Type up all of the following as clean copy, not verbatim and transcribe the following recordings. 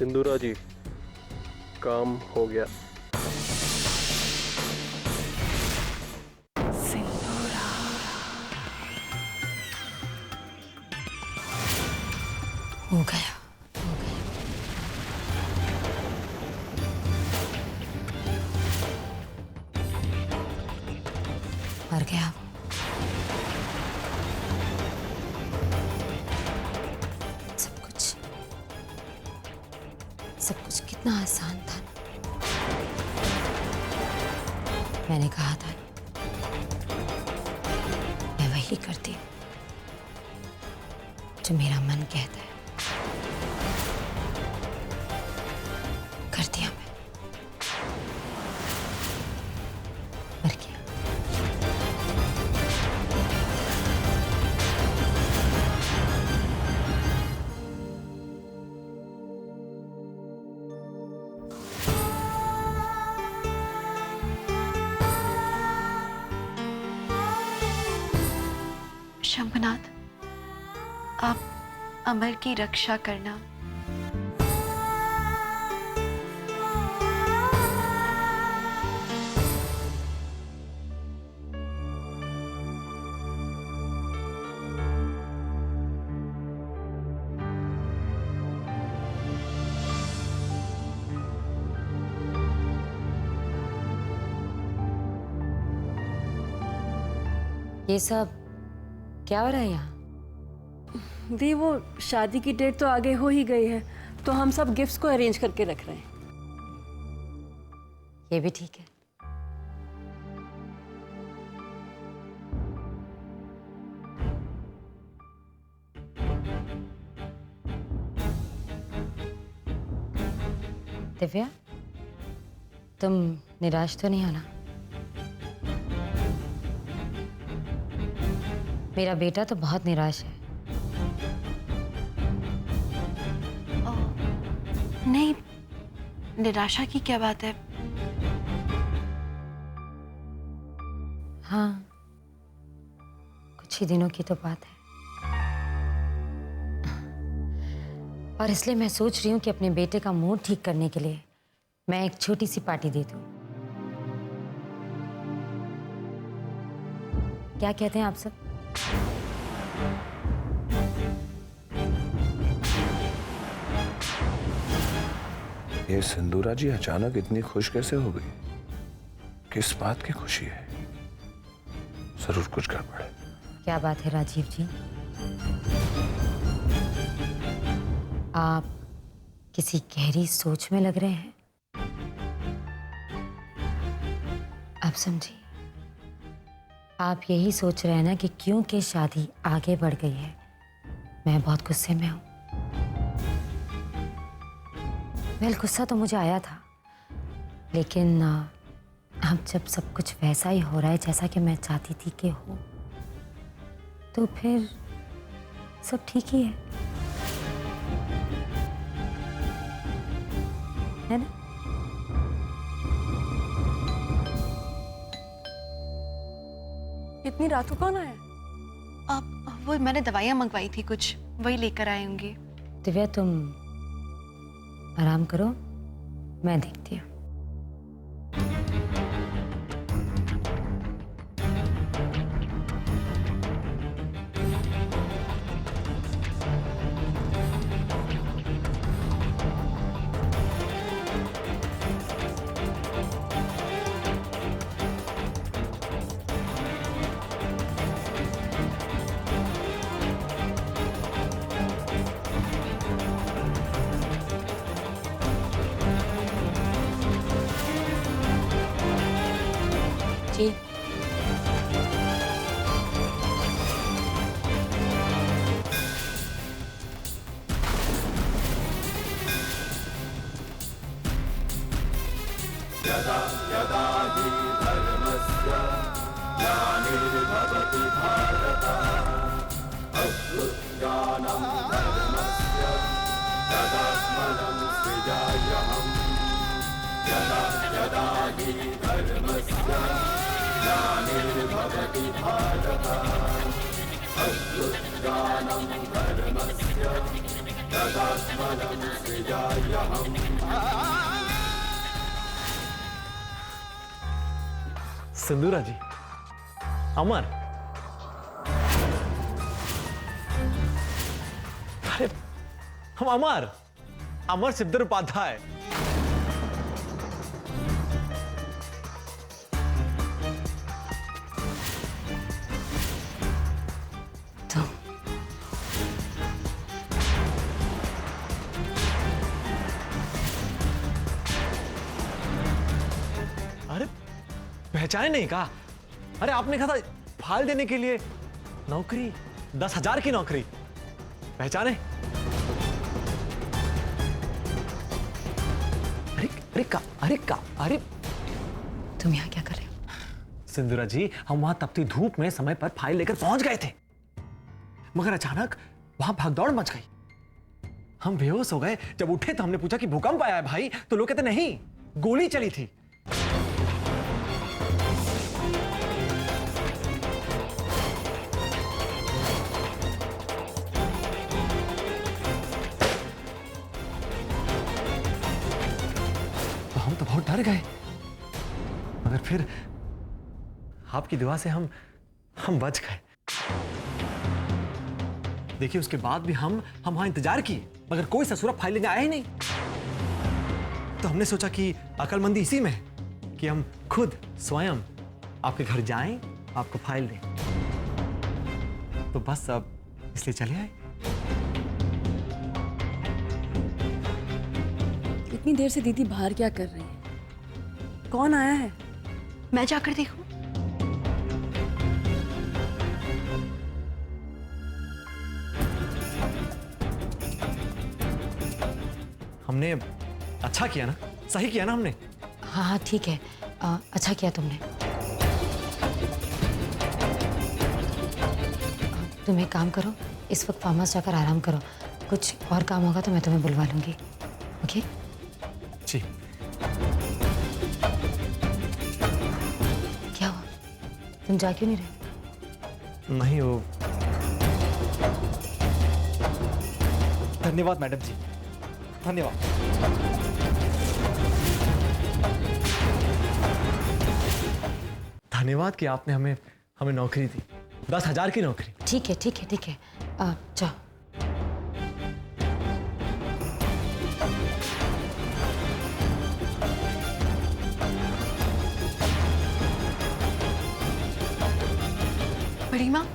सिंदूरा जी, काम हो गया। सिंदूरा हो गया। मर गया वो। सब कुछ कितना आसान था। मैंने कहा था मैं वही करती हूँ जो मेरा मन कहता है। कर दिया मैं। मर गया। शंभुनाथ, आप अमर की रक्षा करना। ये सब क्या हो रहा है यहाँ? दी, वो शादी की डेट तो आगे हो ही गई है, तो हम सब गिफ्ट्स को अरेंज करके रख रहे हैं। ये भी ठीक है। दिव्या, तुम निराश तो नहीं हो ना? मेरा बेटा तो बहुत निराश है। नहीं, निराशा की क्या बात है? हाँ, कुछ ही दिनों की तो बात है। और इसलिए मैं सोच रही हूँ कि अपने बेटे का मूड ठीक करने के लिए मैं एक छोटी सी पार्टी दे दूँ। क्या कहते हैं आप सब? ये सिंदूरा जी अचानक इतनी खुश कैसे हो गई? किस बात की खुशी है? जरूर कुछ गड़बड़ है। क्या बात है राजीव जी? आप किसी गहरी सोच में लग रहे हैं। आप समझिए, आप यही सोच रहे हैं ना कि क्योंकि शादी आगे बढ़ गई है मैं बहुत गुस्से में हूं। वेल, गुस्सा तो मुझे आया था, लेकिन अब जब सब कुछ वैसा ही हो रहा है जैसा कि मैं चाहती थी कि हो, तो फिर सब ठीक ही है ना? इतनी रात को कौन आया? आप वो मैंने दवाइयाँ मंगवाई थी कुछ, वही लेकर आए होंगे। दिव्या, तुम आराम करो, मैं देखती हूँ। जी, यदा यदा हि धर्मस्य ग्लानिर्भवति भारत अभ्युत्थानं धर्मस्य तदात्मनं सृजाम्यहम्। यदा यदा हि धर्मस्य ग्लानिर्भवति भारत अभ्युत्थानं धर्मस्य तदात्मनं सृजाम्यहम्। सिंदूरा जी, अमर, अरे हम अमर सिद्धर उपाध्याय। तुम अरे पहचाने नहीं कहा? अरे आपने कहा था फाइल देने के लिए नौकरी, 10,000 की नौकरी। पहचाने? अरे तुम यहाँ क्या कर रहे हो? सिंदूरा जी, हम वहां तपती धूप में समय पर फाइल लेकर पहुंच गए थे, मगर अचानक वहां भागदौड़ मच गई। हम बेहोश हो गए। जब उठे तो हमने पूछा कि भूकंप आया है भाई, तो लोग कहते नहीं, गोली चली थी। तो हम तो बहुत डर गए, मगर फिर आपकी दुआ से हम बच गए। देखिए, उसके बाद भी हम वहां इंतजार किए, मगर कोई ससुरा फाइल लेने आया ही नहीं। तो हमने सोचा कि अकलमंदी इसी में है कि हम खुद स्वयं आपके घर जाएं, आपको फाइल दें। तो बस अब इसलिए चले आए। इतनी देर से दीदी बाहर क्या कर रही है? कौन आया है? मैं जाकर देखूं। हमने अच्छा किया ना, सही किया ना हमने। हाँ हाँ ठीक है, अच्छा किया तुमने। तुम एक काम करो, इस वक्त फार्म हाउस जाकर आराम करो। कुछ और काम होगा तो मैं तुम्हें बुलवा लूंगी। ओके? जी। क्या हुआ? तुम जा क्यों नहीं रहे? नहीं, वो धन्यवाद मैडम जी, धन्यवाद। धन्यवाद कि आपने हमें नौकरी दी, 10,000 की नौकरी। ठीक है ठीक है ठीक है, जाओ। बड़ी माँ,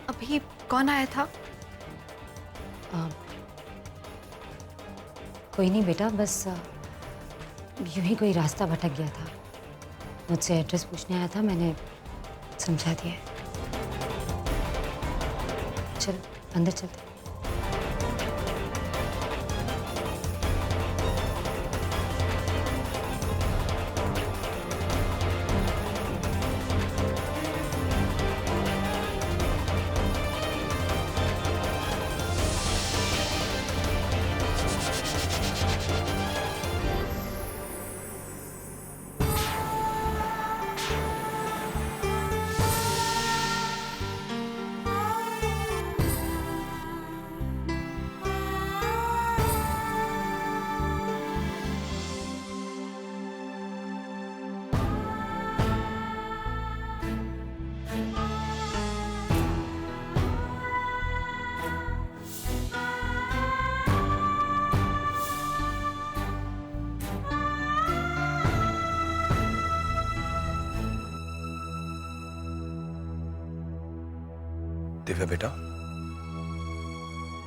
अभी कौन आया था? कोई नहीं बेटा, बस यूं ही कोई रास्ता भटक गया था, मुझसे एड्रेस पूछने आया था, मैंने समझा दिया। चल अंदर चलते। दिव्या बेटा,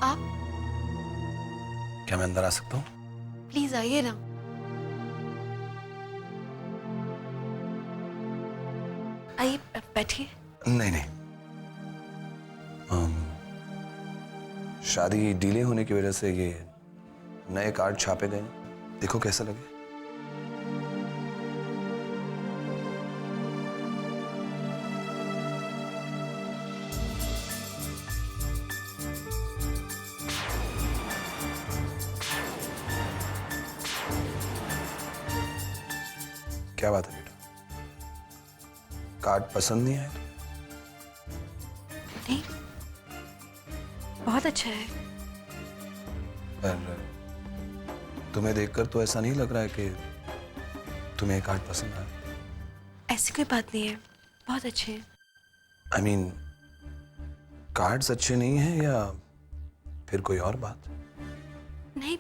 आप क्या मैं अंदर आ सकता हूँ? प्लीज आइए ना। आइए, बैठिए। नहीं नहीं, शादी डिले होने की वजह से ये नए कार्ड छापे गए, देखो कैसा लगे। क्या बात है बेटा? कार्ड पसंद नहीं आया? नहीं, बहुत अच्छा है। पर तुम्हें देखकर तो ऐसा नहीं लग रहा है कि तुम्हें कार्ड पसंद आया। ऐसी कोई बात नहीं है, बहुत अच्छे हैं। I mean, कार्ड्स अच्छे नहीं हैं या फिर कोई और बात? नहीं,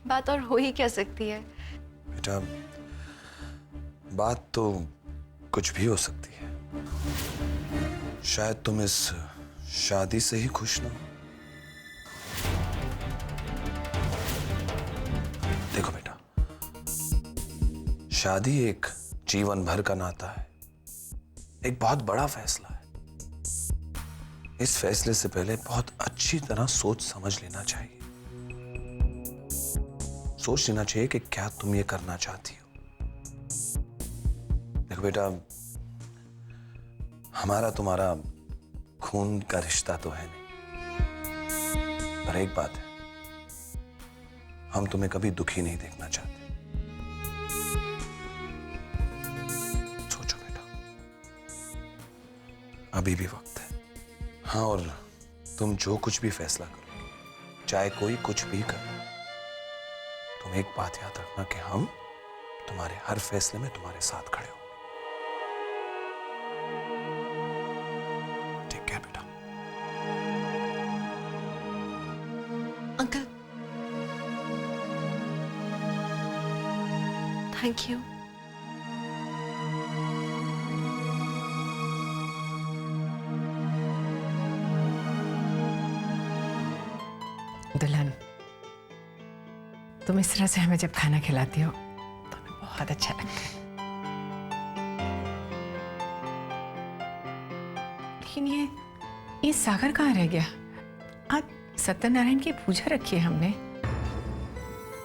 बात और हो ही क्या सकती है। बेटा, बात तो कुछ भी हो सकती है। शायद तुम इस शादी से ही खुश ना हो। देखो बेटा, शादी एक जीवन भर का नाता है, एक बहुत बड़ा फैसला है। इस फैसले से पहले बहुत अच्छी तरह सोच समझ लेना चाहिए। सोच लेना चाहिए कि क्या तुम ये करना चाहती हो। देखो बेटा, हमारा तुम्हारा खून का रिश्ता तो है नहीं, पर एक बात है, हम तुम्हें कभी दुखी नहीं देखना चाहते। सोचो बेटा, अभी भी वक्त है। हाँ, और तुम जो कुछ भी फैसला करो, चाहे कोई कुछ भी करे, तुम एक बात याद रखना कि हम तुम्हारे हर फैसले में तुम्हारे साथ खड़े हो। ठीक है बेटा? Uncle, thank you. दुल्हन, तुम इस तरह से हमें जब खाना खिलाती हो तो हमें बहुत अच्छा लगता है। लेकिन ये सागर कहाँ रह गया? आज सत्यनारायण की पूजा रखी है हमने।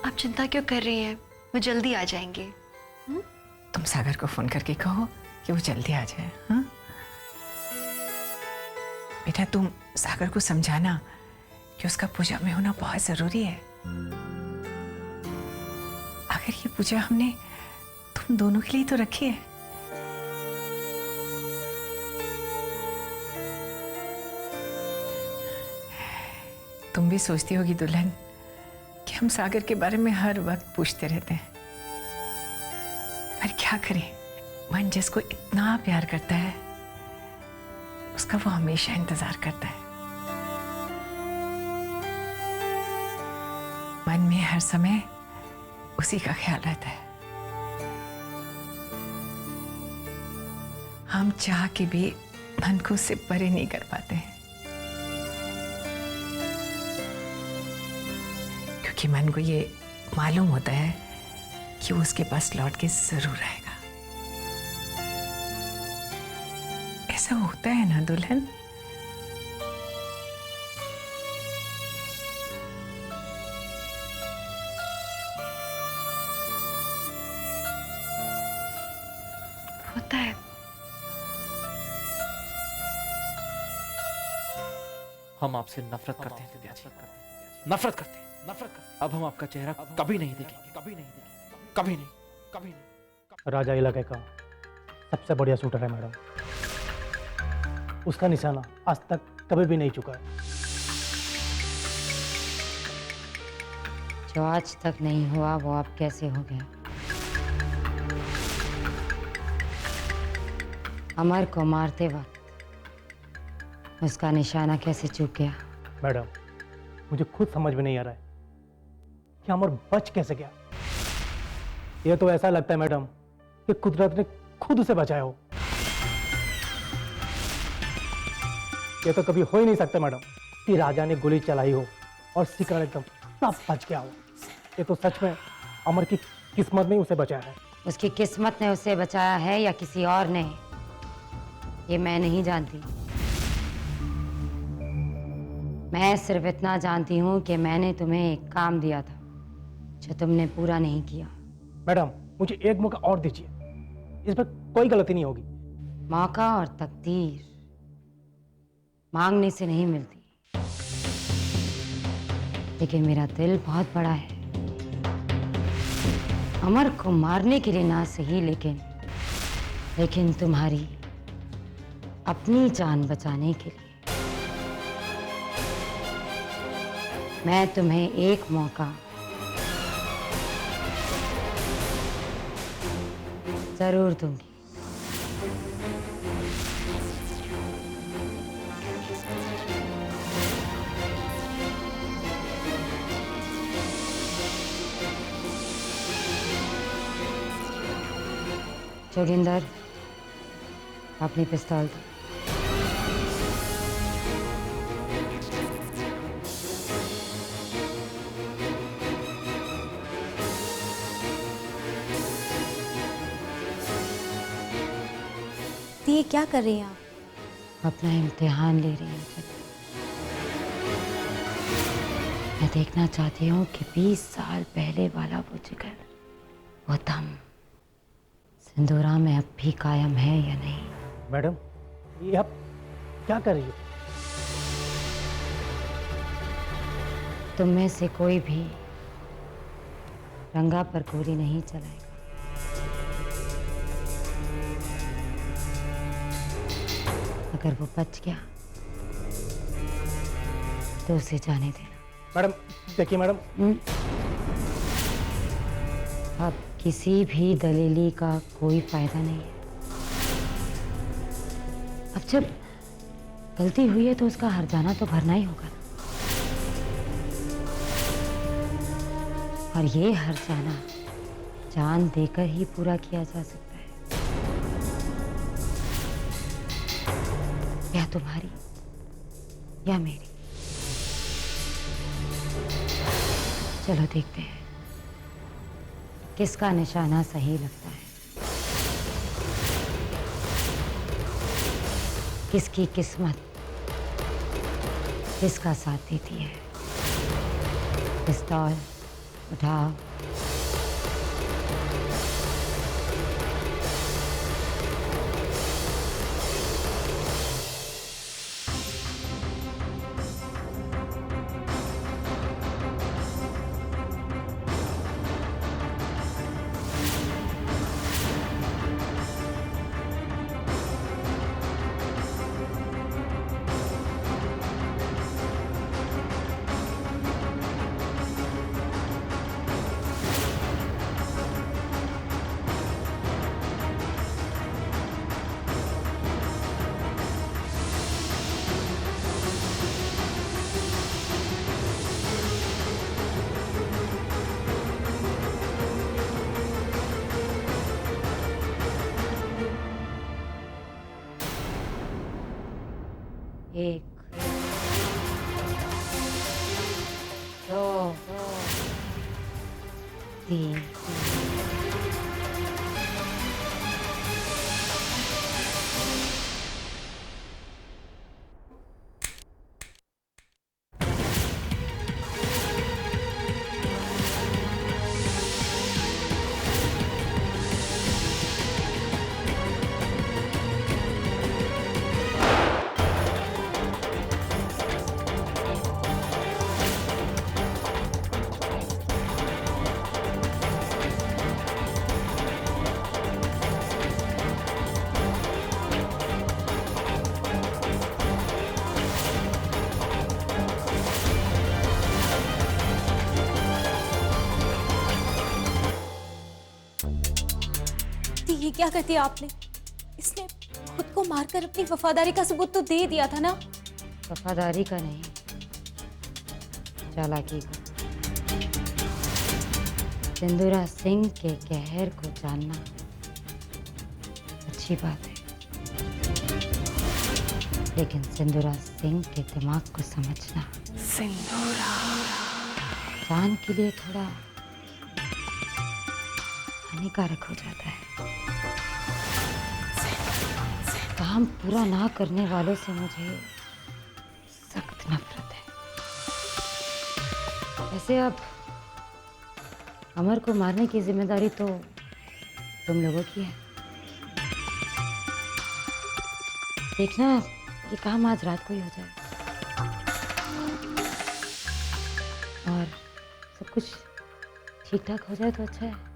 आप चिंता क्यों कर रही हैं? वो जल्दी आ जाएंगे। तुम सागर को फोन करके कहो कि वो जल्दी आ जाए। हाँ बेटा, तुम सागर को समझाना कि उसका पूजा में होना बहुत जरूरी है। आखिर ये पूजा हमने तुम दोनों के लिए तो रखी है। तुम भी सोचती होगी दुल्हन कि हम सागर के बारे में हर वक्त पूछते रहते हैं, पर क्या करें, मन जिसको इतना प्यार करता है उसका वो हमेशा इंतजार करता है। मन में हर समय उसी का ख्याल रहता है। हम चाह के भी मन को उससे परे नहीं कर पाते हैं, क्योंकि मन को ये मालूम होता है कि वो उसके पास लौट के जरूर आएगा। ऐसा होता है ना दुल्हन? होता है। हम आपसे नफरत करते हैं दिव्या जी, नफरत करते हैं। अब हम आपका चेहरा कभी नहीं देखेंगे, कभी नहीं। राजा इलाके का सबसे बढ़िया शूटर है मैडम। उसका निशाना आज तक कभी भी नहीं चुका है। जो आज तक नहीं हुआ वो अब कैसे हो गया? अमर को मारते वक्त उसका निशाना कैसे चूक गया? मैडम, मुझे खुद समझ में नहीं आ रहा है कि अमर बच कैसे गया। ये तो ऐसा लगता है मैडम कि कुदरत ने खुद उसे बचाया हो। ये तो कभी हो ही नहीं सकता मैडम कि राजा ने गोली चलाई हो और शिकार एकदम सब बच गया हो। ये तो सच में अमर की किस्मत ने उसे बचाया है। उसकी किस्मत ने उसे बचाया है या किसी और ने, ये मैं नहीं जानती। मैं सिर्फ इतना जानती हूँ कि मैंने तुम्हें एक काम दिया था जो तुमने पूरा नहीं किया। मैडम, मुझे एक मौका और दीजिए, इसमें कोई गलती नहीं होगी। मौका और तकदीर मांगने से नहीं मिलती, लेकिन मेरा दिल बहुत बड़ा है अमर को मारने के लिए ना सही, लेकिन तुम्हारी अपनी जान बचाने के लिए मैं तुम्हें एक मौका जरूर दूंगी। जोगिंदर, अपनी पिस्तौल दो। ये क्या कर रही हैं आप? अपना इम्तिहान ले रही हूँ जब मैं देखना चाहती हूँ कि 20 साल पहले वाला वो जिगर, वो दम सिंदूरा में अब भी कायम है या नहीं। मैडम, ये आप क्या कर रही हो? तुम में से कोई भी रंगा पर गोली नहीं चलाएगा। अगर वो बच गया तो उसे जाने देना। मैडम देखिए मैडम, अब किसी भी दलीली का कोई फायदा नहीं है। अब जब गलती हुई है तो उसका हर्जाना तो भरना ही होगा ना। और ये हर्जाना जान देकर ही पूरा किया जा सकता है, या तुम्हारी या मेरी। चलो देखते हैं किसका निशाना सही लगता है, किसकी किस्मत किसका साथ देती है। पिस्तौल उठाओ। एक, दो, तीन, ये क्या कर दिया आपने? इसने खुद को मारकर अपनी वफादारी का सबूत तो दे दिया था ना। वफादारी का नहीं, चालाकी का। सिंदूरा सिंह के कहर को जानना अच्छी बात है, लेकिन सिंदूरा सिंह के दिमाग को समझना सिंदूरा जान के लिए थोड़ा हानिकारक हो जाता है। काम पूरा ना करने वालों से मुझे सख्त नफरत है। वैसे अब अमर को मारने की जिम्मेदारी तो तुम लोगों की है। देखना ये काम आज रात को ही हो जाए और सब कुछ ठीक ठाक हो जाए तो अच्छा है।